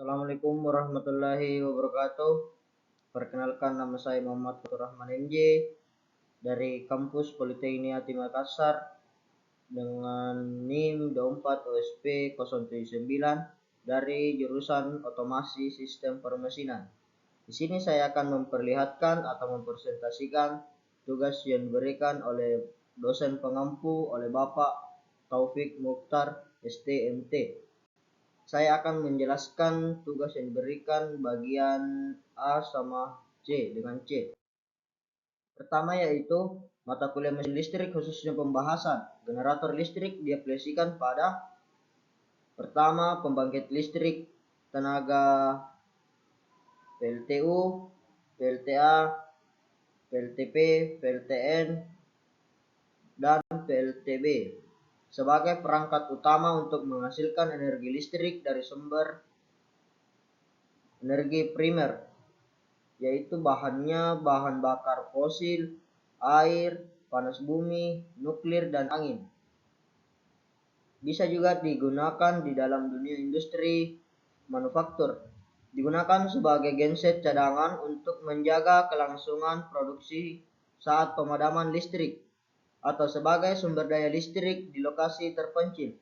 Assalamualaikum warahmatullahi wabarakatuh. Perkenalkan, nama saya Muhammad Fatur Rahman MJ dari kampus Politeknik Makassar dengan NIM 24 OSP 079 dari jurusan Otomasi Sistem Permesinan. Di sini saya akan memperlihatkan atau mempresentasikan tugas yang diberikan oleh dosen pengampu oleh Bapak Taufik Mukhtar STMT. Saya akan menjelaskan tugas yang diberikan bagian A sama C dengan C. Pertama yaitu mata kuliah mesin listrik, khususnya pembahasan generator listrik diaplikasikan pada pertama pembangkit listrik tenaga PLTU, PLTA, PLTP, PLTN, dan PLTB sebagai perangkat utama untuk menghasilkan energi listrik dari sumber energi primer, yaitu bahannya bahan bakar fosil, air, panas bumi, nuklir, dan angin. Bisa juga digunakan di dalam dunia industri manufaktur. Digunakan sebagai genset cadangan untuk menjaga kelangsungan produksi saat pemadaman listrik atau sebagai sumber daya listrik di lokasi terpencil.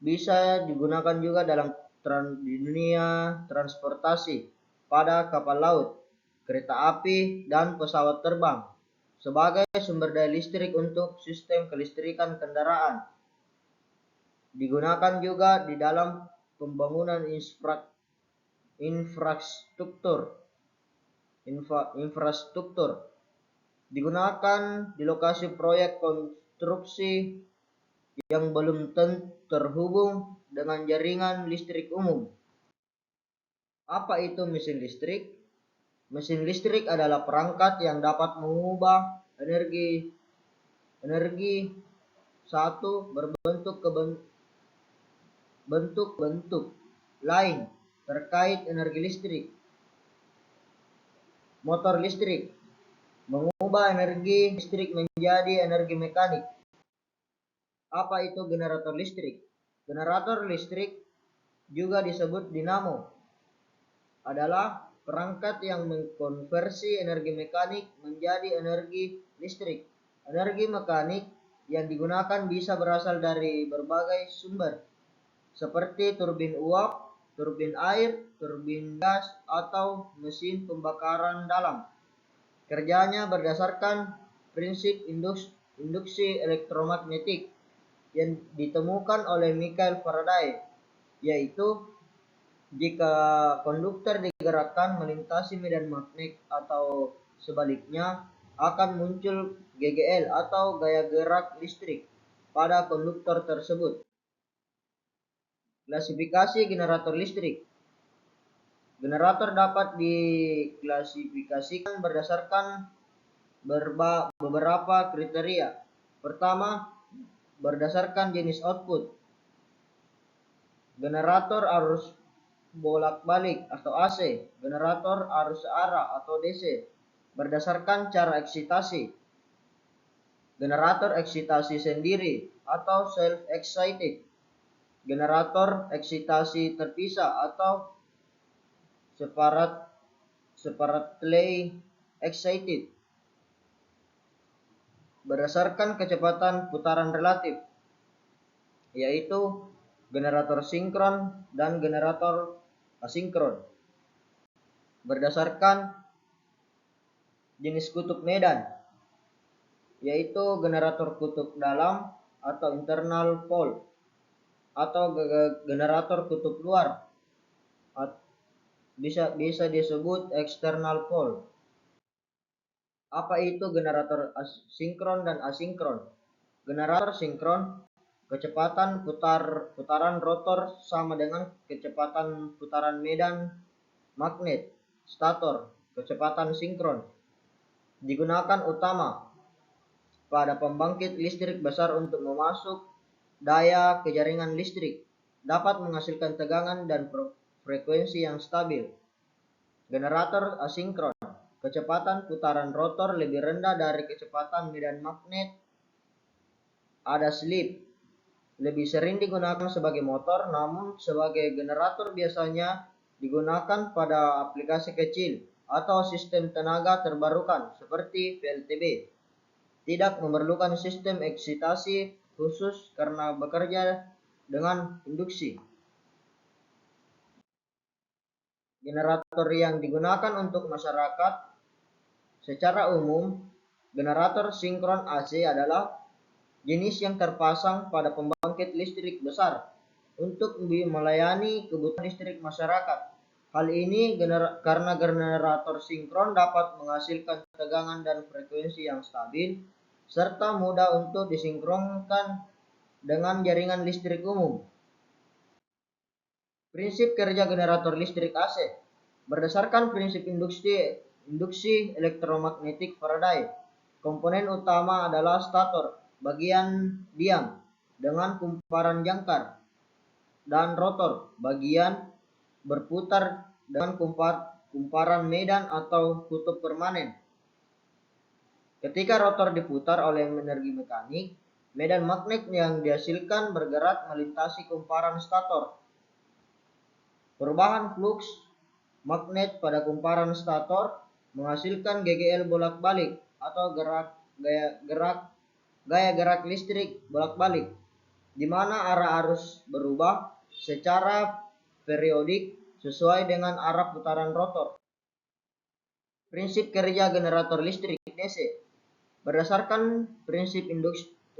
Bisa digunakan juga di dunia transportasi pada kapal laut, kereta api, dan pesawat terbang sebagai sumber daya listrik untuk sistem kelistrikan kendaraan. Digunakan juga di dalam pembangunan infrastruktur. Digunakan di lokasi proyek konstruksi yang belum terhubung dengan jaringan listrik umum. Apa itu mesin listrik? Mesin listrik adalah perangkat yang dapat mengubah energi satu berbentuk ke bentuk lain terkait energi listrik. Motor listrik mengubah energi listrik menjadi energi mekanik. Apa itu generator listrik? Generator listrik juga disebut dinamo, adalah perangkat yang mengkonversi energi mekanik menjadi energi listrik. Energi mekanik yang digunakan bisa berasal dari berbagai sumber, seperti turbin uap, turbin air, turbin gas, atau mesin pembakaran dalam. Kerjanya berdasarkan prinsip induksi elektromagnetik yang ditemukan oleh Michael Faraday, yaitu jika konduktor digerakkan melintasi medan magnet atau sebaliknya, akan muncul GGL atau gaya gerak listrik pada konduktor tersebut. Klasifikasi generator listrik. Generator dapat diklasifikasikan berdasarkan beberapa kriteria. Pertama, berdasarkan jenis output. Generator arus bolak-balik atau AC, generator arus searah atau DC, berdasarkan cara eksitasi. Generator eksitasi sendiri atau self-excited. Generator eksitasi terpisah atau separately excited. Berdasarkan kecepatan putaran relatif, yaitu generator sinkron dan generator asinkron. Berdasarkan jenis kutub medan, yaitu generator kutub dalam atau internal pole, atau generator kutub luar, bisa disebut external pole. Apa itu generator sinkron dan asinkron? Generator sinkron, kecepatan putaran rotor sama dengan kecepatan putaran medan magnet stator. Kecepatan sinkron digunakan utama pada pembangkit listrik besar untuk memasuk daya ke jaringan listrik, dapat menghasilkan tegangan dan frekuensi yang stabil. Generator asinkron, kecepatan putaran rotor lebih rendah dari kecepatan medan magnet. Ada slip lebih sering digunakan sebagai motor, namun sebagai generator biasanya digunakan pada aplikasi kecil atau sistem tenaga terbarukan seperti PLTB. Tidak memerlukan sistem eksitasi khusus karena bekerja dengan induksi. Generator yang digunakan untuk masyarakat secara umum, generator sinkron AC adalah jenis yang terpasang pada pembangkit listrik besar untuk melayani kebutuhan listrik masyarakat. Hal ini karena generator sinkron dapat menghasilkan tegangan dan frekuensi yang stabil, serta mudah untuk disinkronkan dengan jaringan listrik umum. Prinsip kerja generator listrik AC berdasarkan prinsip induksi elektromagnetik Faraday. Komponen utama adalah stator, bagian diam dengan kumparan jangkar, dan rotor, bagian berputar dengan kumparan medan atau kutub permanen. Ketika rotor diputar oleh energi mekanik, medan magnet yang dihasilkan bergerak melintasi kumparan stator. Perubahan fluks magnet pada kumparan stator menghasilkan GGL bolak-balik atau gaya gerak listrik bolak-balik, di mana arah arus berubah secara periodik sesuai dengan arah putaran rotor. Prinsip kerja generator listrik DC berdasarkan prinsip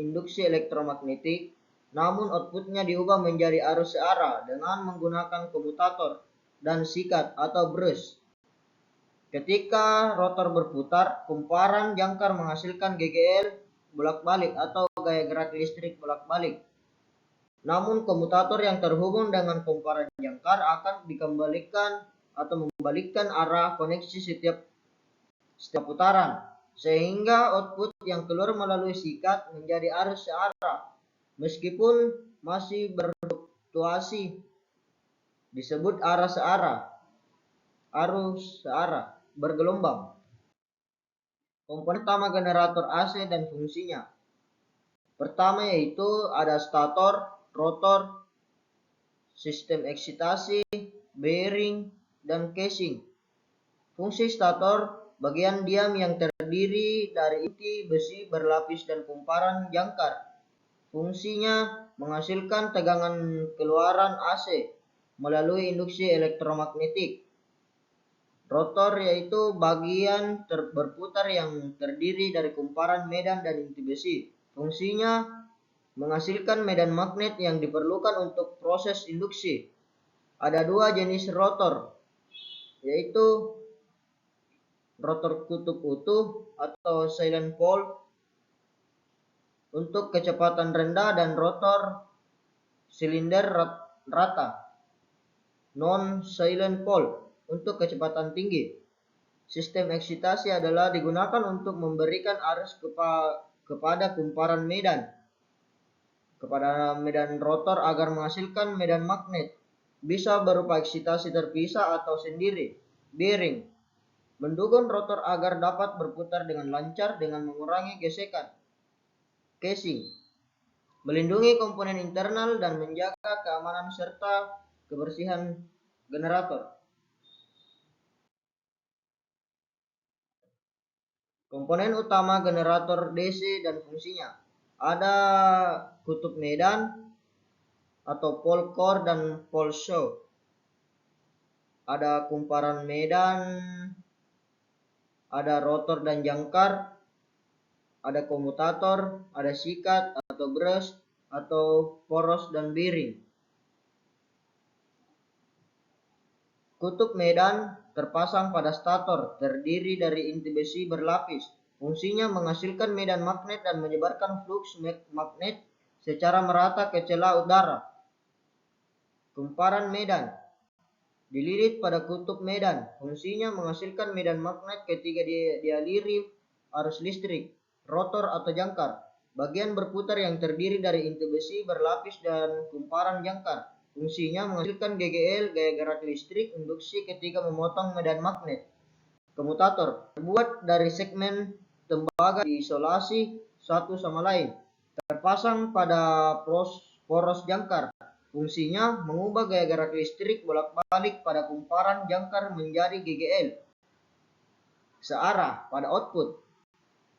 induksi elektromagnetik, namun outputnya diubah menjadi arus searah dengan menggunakan komutator dan sikat atau brush. Ketika rotor berputar, kumparan jangkar menghasilkan GGL bolak-balik atau gaya gerak listrik bolak-balik. Namun komutator yang terhubung dengan kumparan jangkar akan dikembalikan atau membalikkan arah koneksi setiap putaran, sehingga output yang keluar melalui sikat menjadi arus searah. Meskipun masih berfluktuasi, disebut arus searah bergelombang. Komponen utama generator AC dan fungsinya. Pertama yaitu ada stator, rotor, sistem eksitasi, bearing, dan casing. Fungsi stator, bagian diam yang terdiri dari inti besi berlapis dan kumparan jangkar. Fungsinya menghasilkan tegangan keluaran AC melalui induksi elektromagnetik. Rotor yaitu bagian berputar yang terdiri dari kumparan medan dan inti besi. Fungsinya menghasilkan medan magnet yang diperlukan untuk proses induksi. Ada dua jenis rotor, yaitu rotor kutub utuh atau silent pole untuk kecepatan rendah dan rotor silinder rata non-silent pole untuk kecepatan tinggi. Sistem eksitasi adalah digunakan untuk memberikan arus kepada kumparan medan rotor agar menghasilkan medan magnet. Bisa berupa eksitasi terpisah atau sendiri. Bearing mendukung rotor agar dapat berputar dengan lancar dengan mengurangi gesekan. Casing melindungi komponen internal dan menjaga keamanan serta kebersihan generator. Komponen utama generator DC dan fungsinya. Ada kutub medan atau pole core dan pole show. Ada kumparan medan, ada rotor dan jangkar, ada komutator, ada sikat atau brush, atau poros dan bearing. Kutub medan terpasang pada stator, terdiri dari inti besi berlapis. Fungsinya menghasilkan medan magnet dan menyebarkan fluks magnet secara merata ke celah udara. Kumparan medan dililit pada kutub medan. Fungsinya menghasilkan medan magnet ketika dialiri arus listrik, rotor atau jangkar. Bagian berputar yang terdiri dari inti besi berlapis dan kumparan jangkar. Fungsinya menghasilkan GGL, gaya gerak listrik induksi ketika memotong medan magnet. Komutator terbuat dari segmen tembaga diisolasi satu sama lain, terpasang pada poros jangkar. Fungsinya mengubah gaya gerak listrik bolak-balik pada kumparan jangkar menjadi GGL. Searah pada output.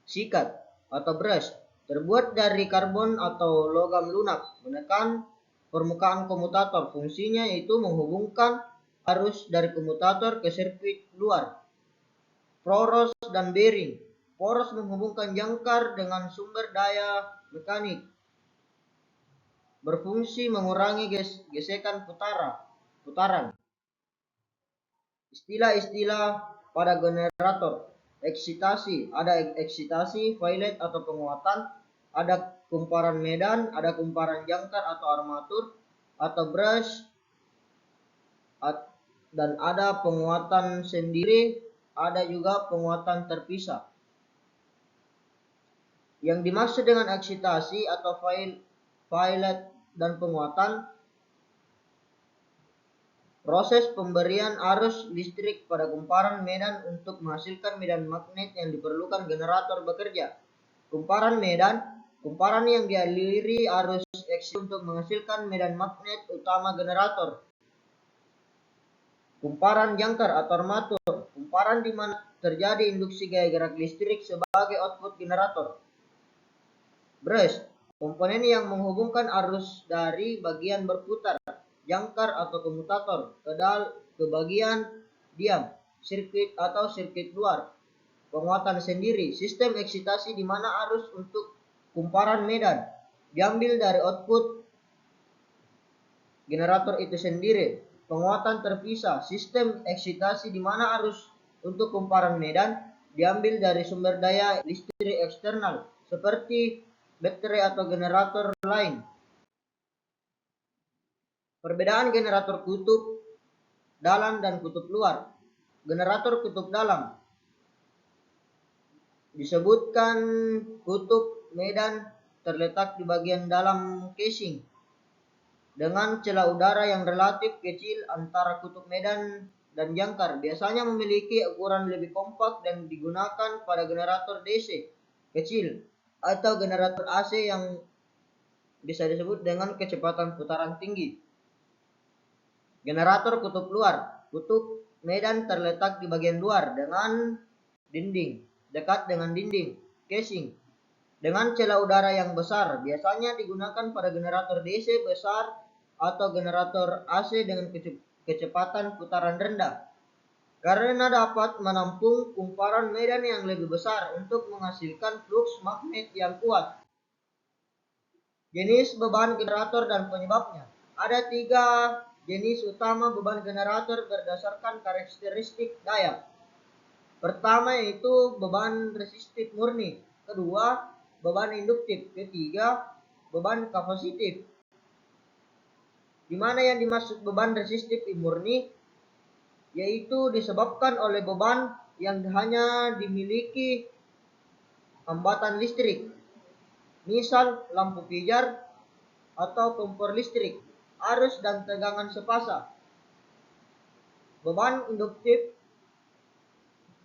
Sikat atau brush terbuat dari karbon atau logam lunak menekan permukaan komutator. Fungsinya yaitu menghubungkan arus dari komutator ke sirkuit luar. Poros dan bearing. Poros menghubungkan jangkar dengan sumber daya mekanik. Berfungsi mengurangi gesekan putaran. Istilah-istilah pada generator. Eksitasi, ada eksitasi, violet atau penguatan, ada kumparan medan, ada kumparan jangkar atau armatur, atau brush, dan ada penguatan sendiri, ada juga penguatan terpisah. Yang dimaksud dengan eksitasi atau violet dan penguatan, proses pemberian arus listrik pada kumparan medan untuk menghasilkan medan magnet yang diperlukan generator bekerja. Kumparan yang dialiri arus eksitasi untuk menghasilkan medan magnet utama generator. Kumparan jangkar atau armatur, kumparan di mana terjadi induksi gaya gerak listrik sebagai output generator. Brush, komponen yang menghubungkan arus dari bagian berputar jangkar atau komutator ke bagian diam, sirkuit atau sirkuit luar. Penguatan sendiri, sistem eksitasi di mana arus untuk kumparan medan diambil dari output generator itu sendiri. Penguatan terpisah, sistem eksitasi di mana arus untuk kumparan medan diambil dari sumber daya listrik eksternal seperti baterai atau generator lain. Perbedaan generator kutub dalam dan kutub luar. Generator kutub dalam disebutkan kutub medan terletak di bagian dalam casing dengan celah udara yang relatif kecil antara kutub medan dan jangkar. Biasanya memiliki ukuran lebih kompak dan digunakan pada generator DC kecil atau generator AC yang bisa disebut dengan kecepatan putaran tinggi. Generator kutub luar. Kutub medan terletak di bagian luar dengan dinding, dekat dengan dinding casing dengan celah udara yang besar. Biasanya digunakan pada generator DC besar atau generator AC dengan kecepatan putaran rendah, karena dapat menampung kumparan medan yang lebih besar untuk menghasilkan fluks magnet yang kuat. Jenis beban generator dan penyebabnya. Ada 3 jenis utama beban generator berdasarkan karakteristik daya. Pertama yaitu beban resistif murni, kedua beban induktif, ketiga beban kapasitif. Di mana yang dimaksud beban resistif murni yaitu disebabkan oleh beban yang hanya dimiliki hambatan listrik, misal lampu pijar atau kompor listrik, arus dan tegangan sepasang. Beban induktif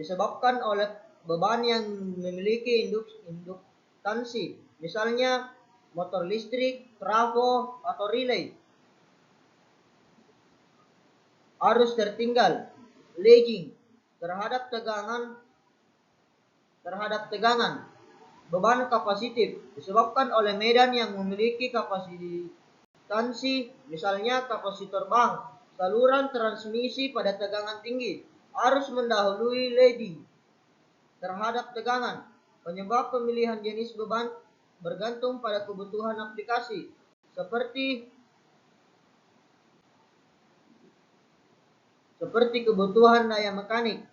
disebabkan oleh beban yang memiliki induktansi, misalnya motor listrik, trafo, atau relay. Arus tertinggal, lagging, terhadap tegangan. Beban kapasitif disebabkan oleh medan yang memiliki kapasitansi, misalnya kapasitor bank, saluran transmisi pada tegangan tinggi. Arus mendahului lagging terhadap tegangan. Penyebab pemilihan jenis beban bergantung pada kebutuhan aplikasi, seperti kebutuhan daya mekanik,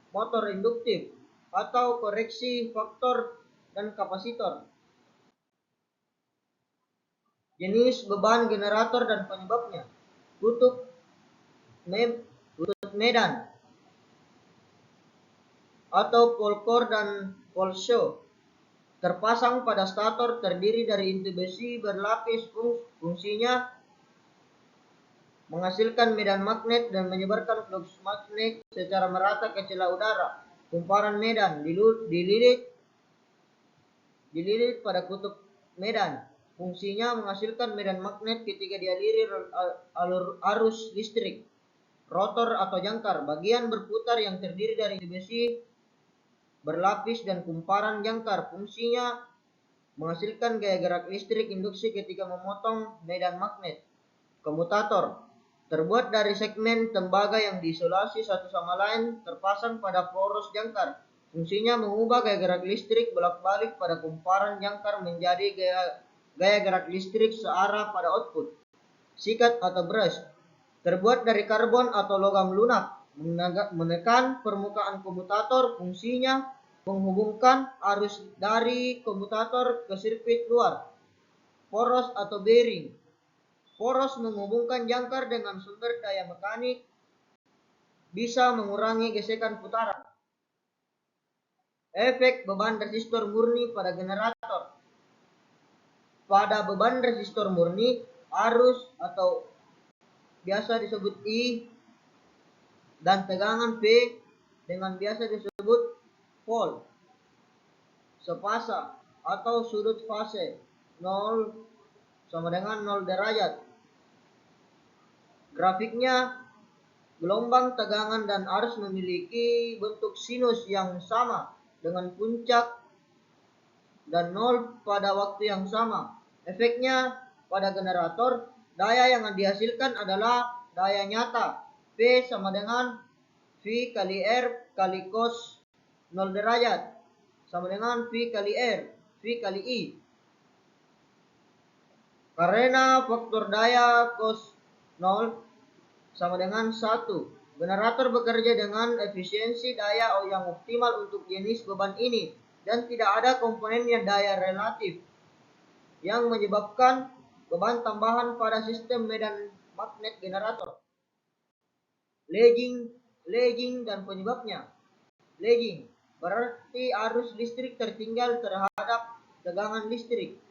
motor induktif, atau koreksi faktor dan kapasitor. Jenis beban generator dan penyebabnya. Kutub medan atau pole core dan pole show terpasang pada stator, terdiri dari inti besi berlapis. Fungsinya menghasilkan medan magnet dan menyebarkan flux magnet secara merata ke celah udara. Kumparan medan dililit pada kutub medan. Fungsinya menghasilkan medan magnet ketika dialiri alur arus listrik. Rotor atau jangkar, bagian berputar yang terdiri dari besi berlapis dan kumparan jangkar. Fungsinya menghasilkan gaya gerak listrik induksi ketika memotong medan magnet. Komutator terbuat dari segmen tembaga yang diisolasi satu sama lain terpasang pada poros jangkar. Fungsinya mengubah gaya gerak listrik bolak-balik pada kumparan jangkar menjadi gaya gerak listrik searah pada output. Sikat atau brush terbuat dari karbon atau logam lunak. Menekan permukaan komutator, fungsinya menghubungkan arus dari komutator ke sirkuit luar. Poros atau bearing. Poros menghubungkan jangkar dengan sumber daya mekanik, bisa mengurangi gesekan putaran. Efek beban resistor murni pada generator. Pada beban resistor murni, arus atau biasa disebut I dan tegangan P dengan biasa disebut volt sepasa atau sudut fase 0 sama dengan 0 derajat. Grafiknya, gelombang tegangan dan arus memiliki bentuk sinus yang sama dengan puncak dan 0 pada waktu yang sama. Efeknya pada generator, daya yang dihasilkan adalah daya nyata. P sama dengan V kali R kali cos 0 derajat sama dengan V kali R, V kali I. Karena faktor daya cos 0 sama dengan 1. Generator bekerja dengan efisiensi daya yang optimal untuk jenis beban ini dan tidak ada komponennya daya relatif yang menyebabkan beban tambahan pada sistem medan magnet generator. Lagging dan penyebabnya. Lagging berarti arus listrik tertinggal terhadap tegangan listrik.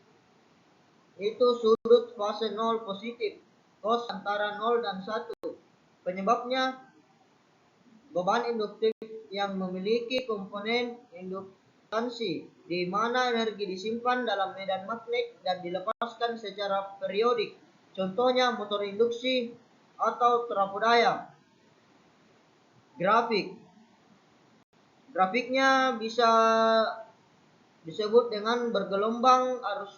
Itu sudut fase 0 positif, cos antara 0 dan 1. Penyebabnya beban induktif yang memiliki komponen induktansi, di mana energi disimpan dalam medan magnet dan dilepaskan secara periodik. Contohnya motor induksi atau trafo daya. Grafiknya bisa disebut dengan bergelombang arus.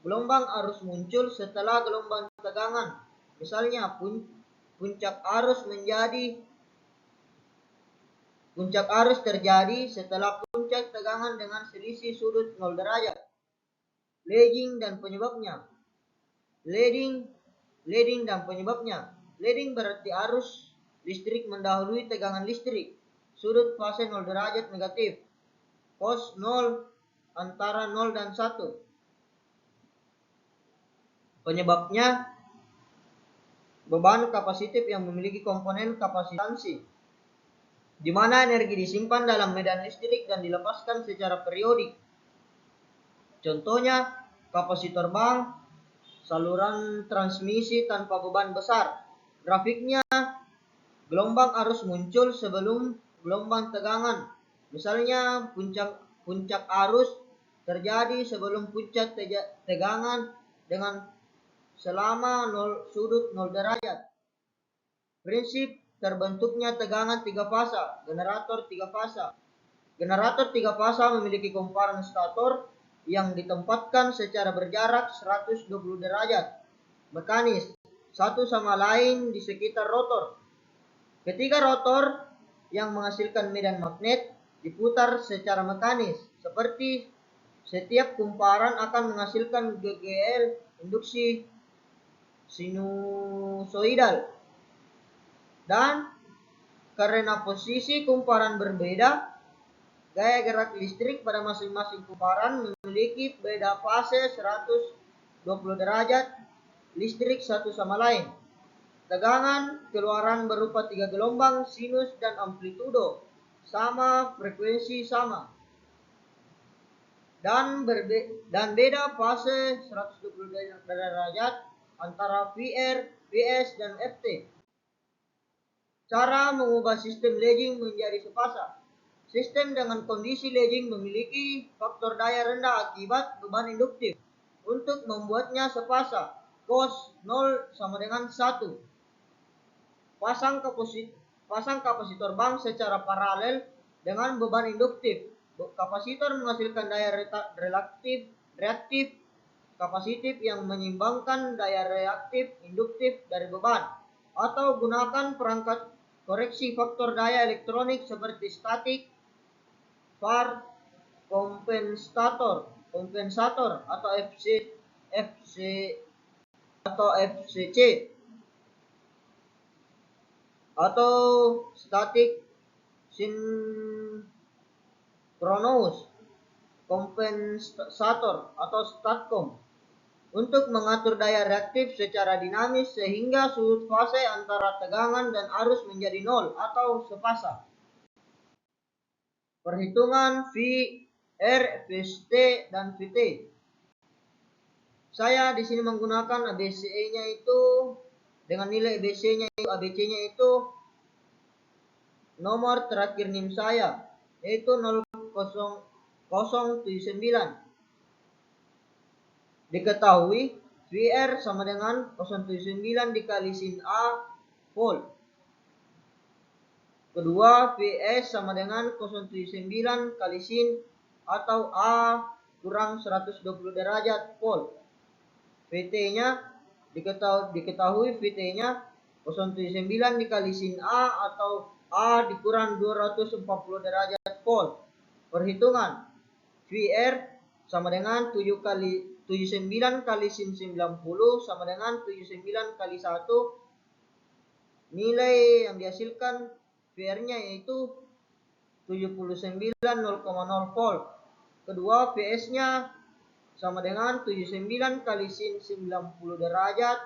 Gelombang arus muncul setelah gelombang tegangan. Misalnya puncak arus terjadi setelah puncak tegangan dengan selisih sudut 0 derajat. Lagging dan penyebabnya. Leading dan penyebabnya. Leading berarti arus listrik mendahului tegangan listrik. Sudut fase 0 derajat negatif. Cos 0 antara 0 dan 1. Penyebabnya beban kapasitif yang memiliki komponen kapasitansi, di mana energi disimpan dalam medan listrik dan dilepaskan secara periodik. Contohnya kapasitor bank, saluran transmisi tanpa beban besar. Grafiknya, gelombang arus muncul sebelum gelombang tegangan. Misalnya puncak arus terjadi sebelum puncak tegangan dengan selama sudut 0 derajat. Prinsip terbentuknya tegangan 3 fasa, generator 3 fasa. Generator 3 fasa memiliki kumparan stator yang ditempatkan secara berjarak 120 derajat mekanis satu sama lain di sekitar rotor. Ketiga rotor yang menghasilkan medan magnet diputar secara mekanis, seperti setiap kumparan akan menghasilkan GGL induksi sinusoidal. Dan karena posisi kumparan berbeda, gaya gerak listrik pada masing-masing kumparan memiliki beda fase 120 derajat listrik satu sama lain. Tegangan keluaran berupa 3 gelombang sinus dan amplitudo sama, frekuensi sama. Dan beda fase 120 derajat antara VR, VS, dan FT. Cara mengubah sistem lagging menjadi sepasa. Sistem dengan kondisi lagging memiliki faktor daya rendah akibat beban induktif. untuk membuatnya sepasa. Cos 0 sama dengan 1. Pasang kapasitor bank secara paralel dengan beban induktif. Kapasitor menghasilkan daya reaktif kapasitif yang menyimbangkan daya reaktif induktif dari beban, atau gunakan perangkat koreksi faktor daya elektronik seperti statik, VAR, kompensator atau FCC atau static synchronous kompensator atau statcom untuk mengatur daya reaktif secara dinamis sehingga sudut fase antara tegangan dan arus menjadi nol atau sepasa. Perhitungan VR, VST, dan VT. Saya di sini menggunakan ABC-nya itu dengan nilai ABC-nya itu nomor terakhir NIM saya yaitu 00079. Diketahui VR sama dengan 079 dikali sin A volt. Kedua, VS sama dengan 079 kali sin atau A kurang 120 derajat volt. VT-nya diketahui VT-nya 079 dikali sin A atau A dikurang 240 derajat volt. Perhitungan VR sama dengan 79 kali sin 90 sama dengan 79 kali 1. Nilai yang dihasilkan VR-nya yaitu 79,0 volt. Kedua, VS-nya sama dengan 79 kali sin 90 derajat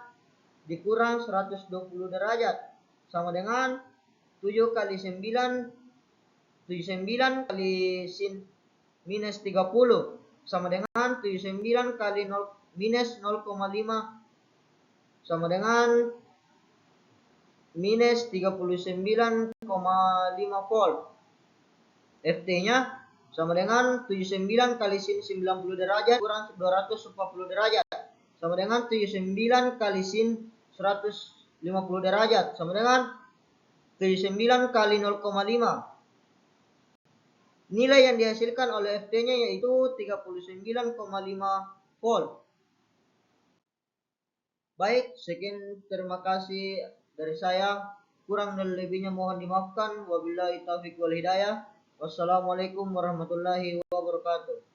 dikurang 120 derajat sama dengan 7 kali 9 kali sin minus 30 sama dengan 79 kali 0 minus 0,5 sama dengan minus 39,5 volt. FT-nya sama dengan 79 kali sin 90 derajat kurang 240 derajat sama dengan 79 kali sin 150 derajat sama dengan 79 kali 0,5. Nilai yang dihasilkan oleh FT-nya yaitu 39,5 volt. Baik, sekian terima kasih dari saya. Kurang dan lebihnya mohon dimaafkan. Wabillahi taufiq wal hidayah. Wassalamualaikum warahmatullahi wabarakatuh.